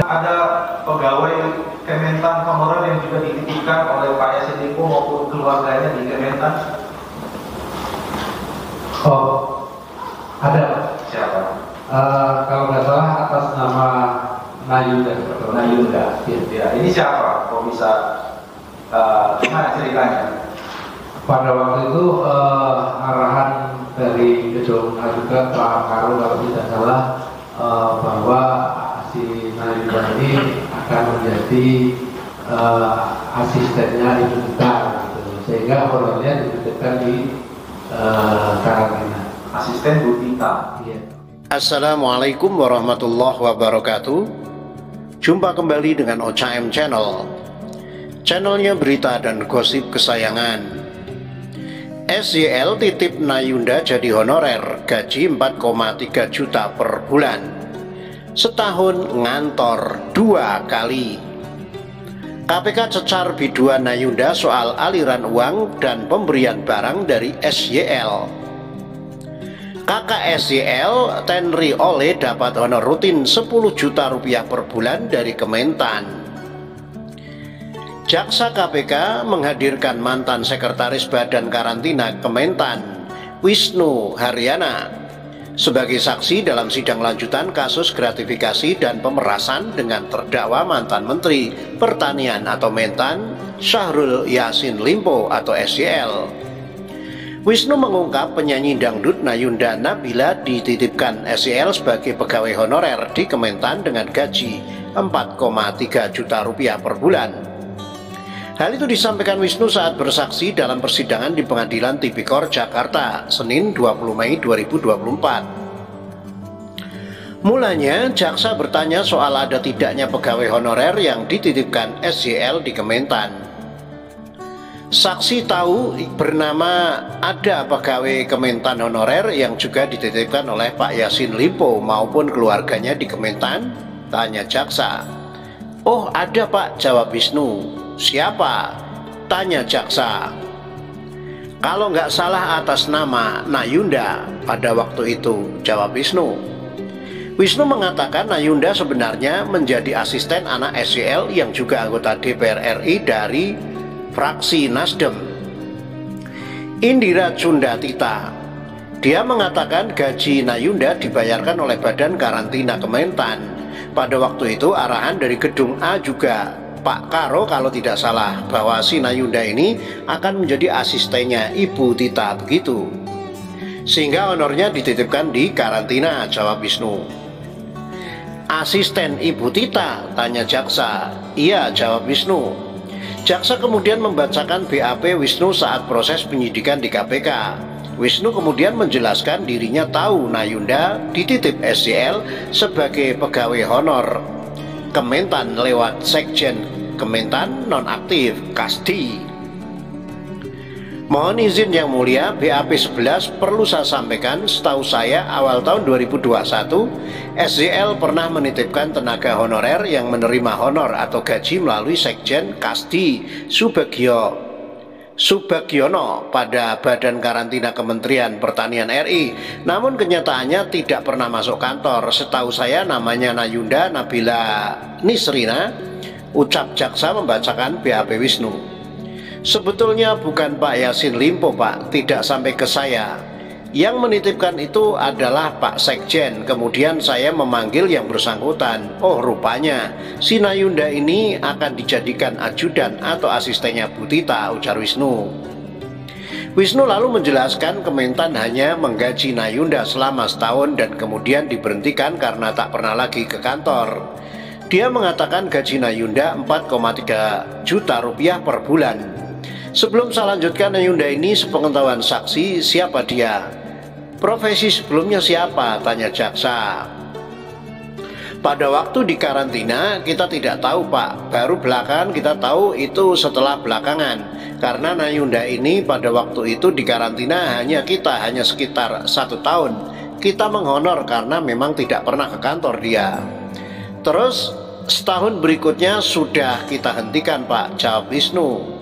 ada pegawai Kementan honorer yang juga dititipkan oleh Pak Yassin Limpo maupun keluarganya di Kementan? Oh, ada. Siapa? Kalau nggak salah atas nama Nayunda. Nayunda. Ya, ini siapa? Kok bisa? Gimana ceritanya? Pada waktu itu arahan dari Gedung juga Pak Karo kalau tidak salah bahwa si Nayunda ini akan menjadi asistennya Ibu Tita, gitu. Sehingga honornya dititipkan di karantina. Asisten Bu Tita. Iya. Assalamualaikum warahmatullahi wabarakatuh. Jumpa kembali dengan OCM Channel, channelnya berita dan gosip kesayangan. SYL titip Nayunda jadi honorer, gaji 4,3 juta per bulan, setahun ngantor 2 kali. KPK cecar biduan Nayunda soal aliran uang dan pemberian barang dari SYL. Kakak SYL, Tenri Oleh, dapat honor rutin 10 juta rupiah per bulan dari Kementan. Jaksa KPK menghadirkan mantan sekretaris Badan Karantina Kementan, Wisnu Haryana, sebagai saksi dalam sidang lanjutan kasus gratifikasi dan pemerasan dengan terdakwa mantan Menteri Pertanian atau Mentan, Syahrul Yassin Limpo atau SYL. Wisnu mengungkap penyanyi dangdut Nayunda Nabila dititipkan SYL sebagai pegawai honorer di Kementan dengan gaji 4,3 juta rupiah per bulan. Hal itu disampaikan Wisnu saat bersaksi dalam persidangan di Pengadilan Tipikor Jakarta, Senin 20 Mei 2024. Mulanya, jaksa bertanya soal ada tidaknya pegawai honorer yang dititipkan SYL di Kementan. Saksi tahu bernama ada pegawai Kementan honorer yang juga dititipkan oleh Pak Yassin Limpo maupun keluarganya di Kementan? Tanya jaksa. Oh, ada Pak, jawab Wisnu. Siapa? Tanya jaksa. Kalau nggak salah atas nama Nayunda pada waktu itu, jawab Wisnu. Wisnu mengatakan Nayunda sebenarnya menjadi asisten anak SYL yang juga anggota DPR RI dari fraksi Nasdem, Indira Cundatita. Dia mengatakan gaji Nayunda dibayarkan oleh Badan Karantina Kementan. Pada waktu itu arahan dari Gedung A juga Pak Karo kalau tidak salah, bahwa si Nayunda ini akan menjadi asistennya Ibu Tita, begitu. Sehingga honornya dititipkan di karantina, jawab Wisnu. Asisten Ibu Tita? Tanya jaksa. Iya, jawab Wisnu. Jaksa kemudian membacakan BAP Wisnu saat proses penyidikan di KPK. Wisnu kemudian menjelaskan dirinya tahu Nayunda dititip SYL sebagai pegawai honor Kementan lewat Sekjen Kementan nonaktif Kasdi. Mohon izin yang mulia, BAP 11 perlu saya sampaikan, setahu saya awal tahun 2021 SYL pernah menitipkan tenaga honorer yang menerima honor atau gaji melalui Sekjen Kasdi Subagiono pada Badan Karantina Kementerian Pertanian RI. Namun kenyataannya tidak pernah masuk kantor. Setahu saya namanya Nayunda Nabila Nisrina, ucap jaksa membacakan BAP Wisnu. Sebetulnya bukan Pak Yassin Limpo, Pak, tidak sampai ke saya. Yang menitipkan itu adalah Pak Sekjen. Kemudian saya memanggil yang bersangkutan. Oh, rupanya si Nayunda ini akan dijadikan ajudan atau asistennya Bu Tita, ujar Wisnu. Wisnu lalu menjelaskan Kementan hanya menggaji Nayunda selama setahun dan kemudian diberhentikan karena tak pernah lagi ke kantor. Dia mengatakan gaji Nayunda 4,3 juta rupiah per bulan. Sebelum saya lanjutkan, Nayunda ini sepengetahuan saksi, siapa dia? Profesi sebelumnya siapa? Tanya jaksa. Pada waktu di karantina kita tidak tahu, Pak. Baru belakangan kita tahu itu setelah belakangan. Karena Nayunda ini pada waktu itu di karantina hanya sekitar 1 tahun. Kita menghonor karena memang tidak pernah ke kantor dia. Terus setahun berikutnya sudah kita hentikan, Pak, jawab Wisnu.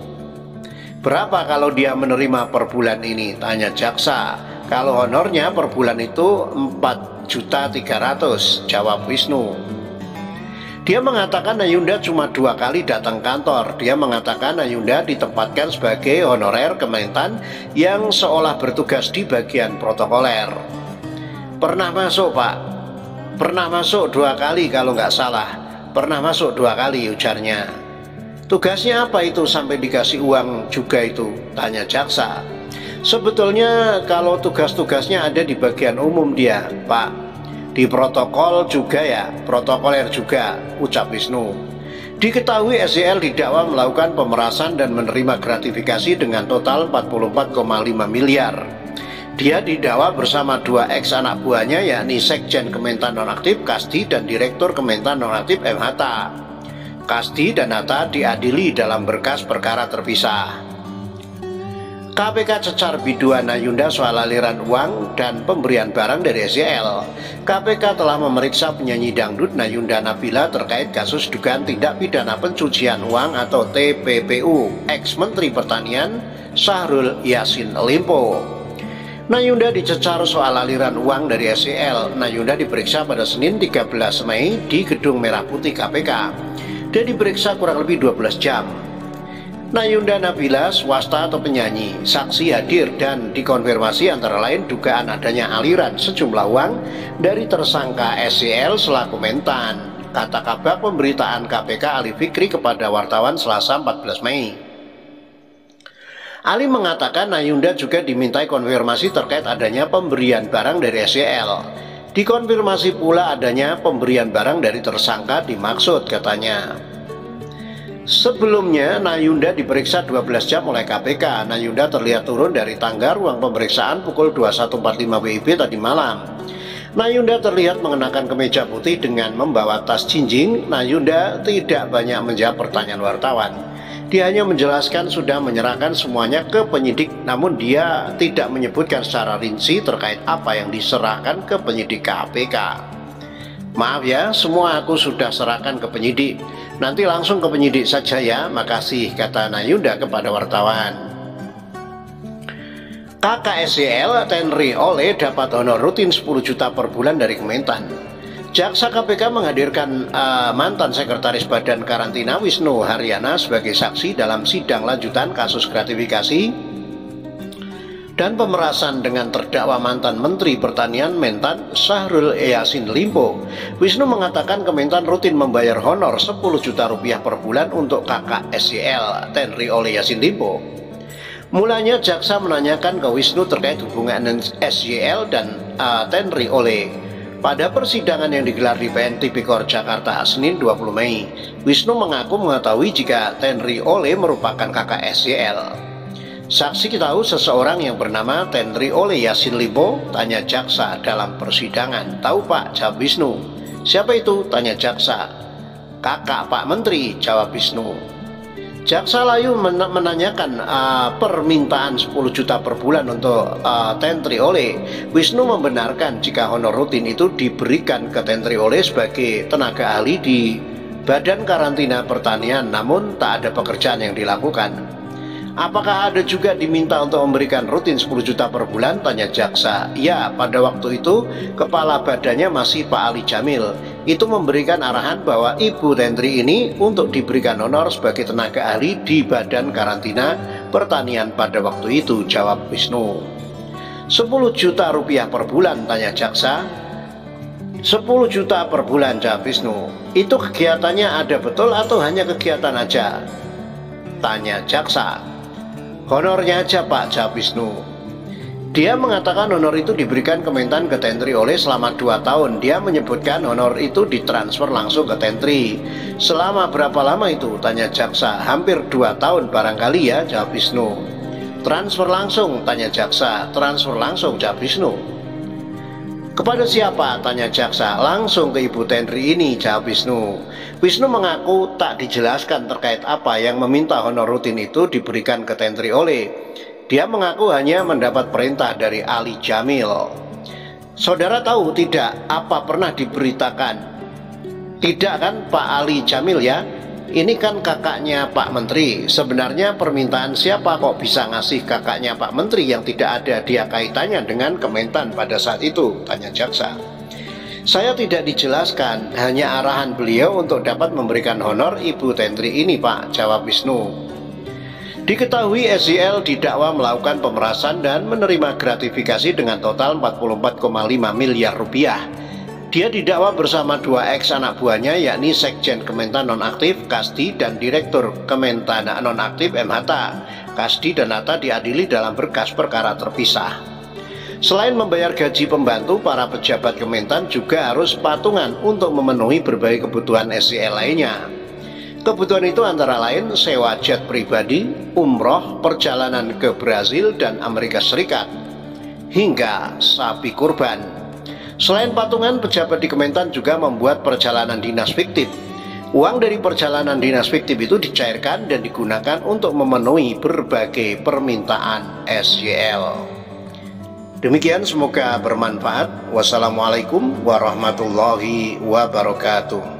Berapa kalau dia menerima per bulan ini? Tanya jaksa. Kalau honornya per bulan itu 4.300.000, jawab Wisnu. Dia mengatakan Nayunda cuma 2 kali datang kantor. Dia mengatakan Nayunda ditempatkan sebagai honorer Kementan yang seolah bertugas di bagian protokoler. Pernah masuk Pak, pernah masuk 2 kali kalau nggak salah. Pernah masuk 2 kali, ujarnya. Tugasnya apa itu sampai dikasih uang juga itu? Tanya jaksa. Sebetulnya kalau tugas-tugasnya ada di bagian umum dia, Pak. Di protokol juga ya, protokoler juga, ucap Wisnu. Diketahui SEL didakwa melakukan pemerasan dan menerima gratifikasi dengan total 44,5 miliar. Dia didakwa bersama 2 ex anak buahnya, yakni Sekjen Kementan Nonaktif Kasdi dan Direktur Kementan Nonaktif M. Hatta. Kasdi dan Hatta diadili dalam berkas perkara terpisah. KPK cecar biduan Nayunda soal aliran uang dan pemberian barang dari SEL. KPK telah memeriksa penyanyi dangdut Nayunda Nabila terkait kasus dugaan tindak pidana pencucian uang atau TPPU ex-Menteri Pertanian Syahrul Yassin Limpo. Nayunda dicecar soal aliran uang dari SEL. Nayunda diperiksa pada Senin 13 Mei di Gedung Merah Putih KPK. Dia diperiksa kurang lebih 12 jam. Nayunda Nabila, swasta atau penyanyi, saksi hadir dan dikonfirmasi antara lain dugaan adanya aliran sejumlah uang dari tersangka SEL selaku Mentan, kata Kabag Pemberitaan KPK Ali Fikri kepada wartawan Selasa 14 Mei. Ali mengatakan Nayunda juga dimintai konfirmasi terkait adanya pemberian barang dari SEL. Dikonfirmasi pula adanya pemberian barang dari tersangka dimaksud, katanya. Sebelumnya, Nayunda diperiksa 12 jam oleh KPK. Nayunda terlihat turun dari tangga ruang pemeriksaan pukul 21.45 WIB tadi malam. Nayunda terlihat mengenakan kemeja putih dengan membawa tas jinjing. Nayunda tidak banyak menjawab pertanyaan wartawan. Dia hanya menjelaskan sudah menyerahkan semuanya ke penyidik, namun dia tidak menyebutkan secara rinci terkait apa yang diserahkan ke penyidik KPK. Maaf ya, semua aku sudah serahkan ke penyidik. Nanti langsung ke penyidik saja ya, makasih, kata Nayunda kepada wartawan. Kakak SEL Tenri Oleh dapat honor rutin 10 juta per bulan dari Kementan. Jaksa KPK menghadirkan mantan sekretaris Badan Karantina Wisnu Haryana sebagai saksi dalam sidang lanjutan kasus gratifikasi dan pemerasan dengan terdakwa mantan Menteri Pertanian Mentan Syahrul Yassin Limpo. Wisnu mengatakan Kementan rutin membayar honor 10 juta rupiah per bulan untuk kakak SEL Tenri Oleh Yassin Limpo. Mulanya jaksa menanyakan ke Wisnu terkait hubungan SEL dan Tenri Oleh. Pada persidangan yang digelar di PN Tipikor Jakarta Senin 20 Mei, Wisnu mengaku mengetahui jika Tenri Oleh merupakan kakak SEL. Saksi tahu seseorang yang bernama Tenri Oleh Yassin Limpo, tanya jaksa dalam persidangan. Tahu Pak, jawab Wisnu. Siapa itu, tanya jaksa. Kakak Pak Menteri, jawab Wisnu. Jaksa layu menanyakan permintaan 10 juta per bulan untuk Tenri Oleh. Wisnu membenarkan jika honor rutin itu diberikan ke Tenri Oleh sebagai tenaga ahli di Badan Karantina Pertanian, namun tak ada pekerjaan yang dilakukan. Apakah ada juga diminta untuk memberikan rutin 10 juta per bulan, tanya jaksa. Ya, pada waktu itu kepala badannya masih Pak Ali Jamil. Itu memberikan arahan bahwa Ibu Tenri ini untuk diberikan honor sebagai tenaga ahli di Badan Karantina Pertanian pada waktu itu, jawab Wisnu. 10 juta rupiah per bulan, tanya jaksa. 10 juta per bulan, jawab Wisnu. Itu kegiatannya ada betul atau hanya kegiatan aja, tanya jaksa. Honornya aja Pak, jawab Wisnu. Dia mengatakan honor itu diberikan Kementan ke Tenri Oleh selama 2 tahun. Dia menyebutkan honor itu ditransfer langsung ke Tenri. Selama berapa lama itu, tanya jaksa. Hampir 2 tahun barangkali ya, jawab Wisnu. Transfer langsung, tanya jaksa. Transfer langsung, jawab Wisnu. Kepada siapa, tanya jaksa. Langsung ke Ibu Tenri ini, jawab Wisnu. Wisnu mengaku tak dijelaskan terkait apa yang meminta honor rutin itu diberikan ke Tenri Oleh. Dia mengaku hanya mendapat perintah dari Ali Jamil. Saudara tahu tidak apa pernah diberitakan? Tidak kan Pak Ali Jamil ya? Ini kan kakaknya Pak Menteri. Sebenarnya permintaan siapa kok bisa ngasih kakaknya Pak Menteri yang tidak ada dia kaitannya dengan Kementan pada saat itu, tanya jaksa. Saya tidak dijelaskan, hanya arahan beliau untuk dapat memberikan honor Ibu Tentri ini, Pak, jawab Wisnu. Diketahui SJL didakwa melakukan pemerasan dan menerima gratifikasi dengan total 44,5 miliar rupiah. Dia didakwa bersama 2 ex anak buahnya, yakni Sekjen Kementan Nonaktif Kasdi dan Direktur Kementan Nonaktif M. Hatta. Kasdi dan Hatta diadili dalam berkas perkara terpisah. Selain membayar gaji pembantu, para pejabat Kementan juga harus patungan untuk memenuhi berbagai kebutuhan SJL lainnya. Kebutuhan itu antara lain sewa jet pribadi, umroh, perjalanan ke Brazil dan Amerika Serikat, hingga sapi kurban. Selain patungan, pejabat di Kementan juga membuat perjalanan dinas fiktif. Uang dari perjalanan dinas fiktif itu dicairkan dan digunakan untuk memenuhi berbagai permintaan SJL. Demikian, semoga bermanfaat. Wassalamualaikum warahmatullahi wabarakatuh.